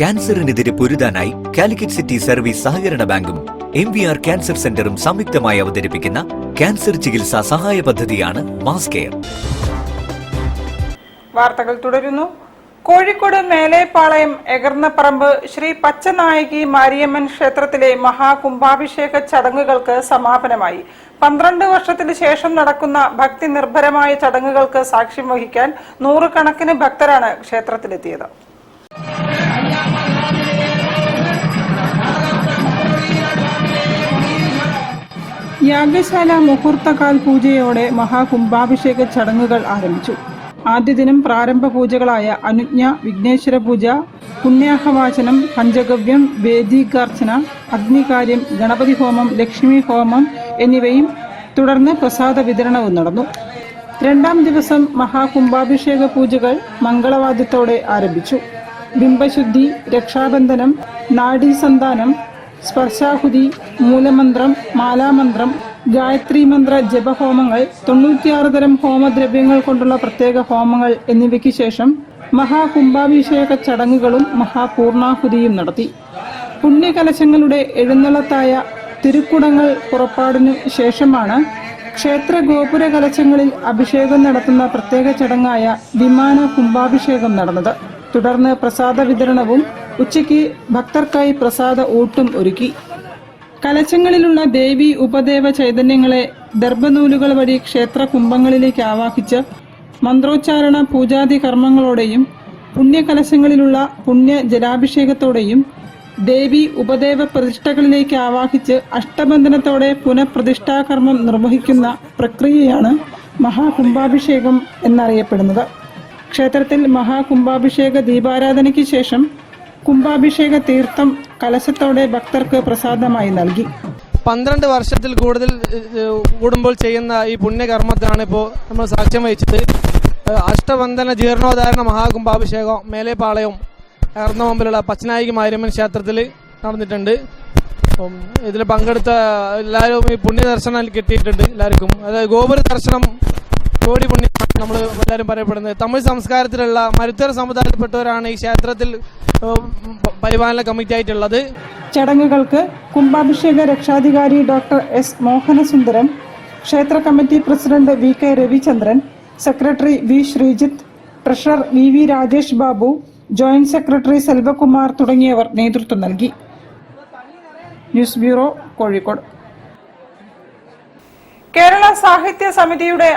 ക്യാൻസറിനെതിരെ പൊരുതാനായി Calicut city service സഹകരണ ബാങ്കും MVR cancer സെന്ററും സംയുക്തമായി അവതരിപ്പിക്കുന്ന ക്യാൻസർ ചികിത്സാ സഹായ പദ്ധതിയാണ് മാസ് കെയർ. വാർത്തകൾ തുടരുന്നു. കോഴിക്കോട് മേലേപ്പാളയം എകർന്നപ്പറമ്പ് ശ്രീ പച്ചനായകി മാരിയമ്മൻ ക്ഷേത്രത്തിലെ മഹാകുംഭാഭിഷേക ചടങ്ങുകൾക്ക് സമാപനമായി. 12 വർഷത്തിനു ശേഷം നടക്കുന്ന ഭക്തി നിർഭരമായ ചടങ്ങുകൾക്ക് സാക്ഷ്യം വഹിക്കാൻ നൂറുകണക്കിന് ഭക്തരാണ് ക്ഷേത്രത്തിലെത്തിയത്. യാഗശാല മുഹൂർത്തകാൽ പൂജയോടെ മഹാകുംഭാഭിഷേക ചടങ്ങുകൾ ആരംഭിച്ചു. ആദ്യ ദിനം പ്രാരംഭ പൂജകളായ അനുജ്ഞ, വിഘ്നേശ്വര പൂജ, പുണ്യാഹവാചനം, പഞ്ചഗവ്യം, വേദികാർച്ചന, അഗ്നികാര്യം, ഗണപതി ഹോമം, ലക്ഷ്മി ഹോമം എന്നിവയും തുടർന്ന് പ്രസാദ വിതരണവും നടന്നു. രണ്ടാം ദിവസം മഹാകുംഭാഭിഷേക പൂജകൾ മംഗളവാദ്യത്തോടെ ആരംഭിച്ചു. ബിംബശുദ്ധി, രക്ഷാബന്ധനം, നാഡീസന്താനം, സ്പർശാഹുതി, മൂലമന്ത്രം, മാലാമന്ത്രം, ഗായത്രി മന്ത്ര ജപഹോമങ്ങൾ, 96 തരം ഹോമദ്രവ്യങ്ങൾ കൊണ്ടുള്ള പ്രത്യേക ഹോമങ്ങൾ എന്നിവയ്ക്ക് ശേഷം മഹാകുംഭാഭിഷേക ചടങ്ങുകളും മഹാപൂർണാഹുതിയും നടത്തി. പുണ്യകലശങ്ങളുടെ എഴുന്നള്ളത്തായ തിരുക്കുടങ്ങൾ പുറപ്പാടിനു ശേഷമാണ് ക്ഷേത്ര ഗോപുര കലശങ്ങളിൽ അഭിഷേകം നടത്തുന്ന പ്രത്യേക ചടങ്ങായ വിമാന കുംഭാഭിഷേകം നടന്നത്. തുടർന്ന് പ്രസാദ വിതരണവും ഉച്ചയ്ക്ക് ഭക്തർക്കായി പ്രസാദ ഊട്ടും ഒരുക്കി. കലശങ്ങളിലുള്ള ദേവി ഉപദേവ ചൈതന്യങ്ങളെ ദർഭനൂലുകൾ വഴി ക്ഷേത്ര കുംഭങ്ങളിലേക്ക് ആവാഹിച്ച് മന്ത്രോച്ചാരണ പൂജാതി കർമ്മങ്ങളോടെയും പുണ്യകലശങ്ങളിലുള്ള പുണ്യ ജലാഭിഷേകത്തോടെയും ദേവി ഉപദേവ പ്രതിഷ്ഠകളിലേക്ക് ആവാഹിച്ച് അഷ്ടബന്ധനത്തോടെ പുനഃപ്രതിഷ്ഠാകർമ്മം നിർവഹിക്കുന്ന പ്രക്രിയയാണ് മഹാകുംഭാഭിഷേകം എന്നറിയപ്പെടുന്നത്. ക്ഷേത്രത്തിൽ മഹാകുംഭാഭിഷേക ദീപാരാധനയ്ക്ക് ശേഷം കുംഭാഭിഷേക തീർത്ഥം കലശത്തോടെ ഭക്തർക്ക് പ്രസാദമായി നൽകി. 12 വർഷത്തിൽ കൂടുതൽ കൂടുമ്പോൾ ചെയ്യുന്ന ഈ പുണ്യകർമ്മത്തിനാണ് ഇപ്പോൾ നമ്മൾ സാക്ഷ്യം വഹിച്ചത്. അഷ്ടബന്ധന ജീർണോദ്ധാരണ മഹാകുംഭാഭിഷേകം മേലേപ്പാളയവും എറണാകുളത്തിലുള്ള പച്ചനായികി മാരിയമ്മൻ ക്ഷേത്രത്തിൽ നടന്നിട്ടുണ്ട്. ഇതിൽ പങ്കെടുത്ത എല്ലാവരും ഈ പുണ്യദർശനം കിട്ടിയിട്ടുണ്ട്. എല്ലാവർക്കും അതായത് ഗോപുര ദർശനം കോടി പുണ്യം നമ്മൾ എല്ലാവരും പറയപ്പെടുന്നത്. തമിഴ് സംസ്കാരത്തിലുള്ള മരുത്തർ സമുദായത്തിൽപ്പെട്ടവരാണ് ഈ ക്ഷേത്രത്തിൽ പരിപാലന കമ്മിറ്റി ആയിട്ടുള്ളത്. ചടങ്ങുകൾക്ക് കുംഭാഭിഷേക രക്ഷാധികാരി ഡോക്ടർ S. മോഹനസുന്ദരം, ക്ഷേത്ര committee president VK Ravichandran, secretary V. Sreejith, treasurer VV Rajesh Babu, joint secretary Selvakumar തുടങ്ങിയവർ നേതൃത്വം നൽകി. News bureau, Kozhikode. കേരള സാഹിത്യ സമിതിയുടെ